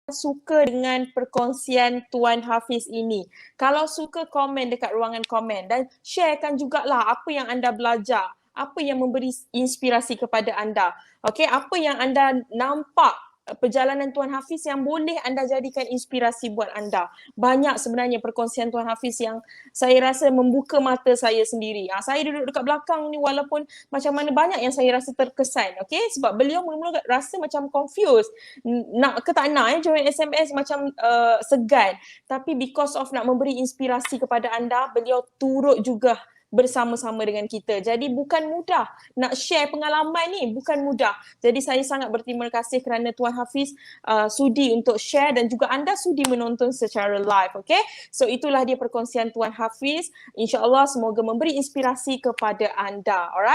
Suka dengan perkongsian Tuan Hafiz ini. Kalau suka, komen dekat ruangan komen dan sharekan jugalah apa yang anda belajar, apa yang memberi inspirasi kepada anda. Okey, apa yang anda nampak perjalanan Tuan Hafiz yang boleh anda jadikan inspirasi buat anda. Banyak sebenarnya perkongsian Tuan Hafiz yang saya rasa membuka mata saya sendiri. Saya duduk dekat belakang ni walaupun macam mana banyak yang saya rasa terkesan. Okay? Sebab beliau mula-mula rasa macam confused. Nak ke tak nak join SMS macam segan. Tapi because of nak memberi inspirasi kepada anda, beliau turut juga bersama-sama dengan kita. Jadi bukan mudah nak share pengalaman ni, bukan mudah. Jadi saya sangat berterima kasih kerana Tuan Hafiz sudi untuk share dan juga anda sudi menonton secara live. Okay? So itulah dia perkongsian Tuan Hafiz. InsyaAllah semoga memberi inspirasi kepada anda. Alright?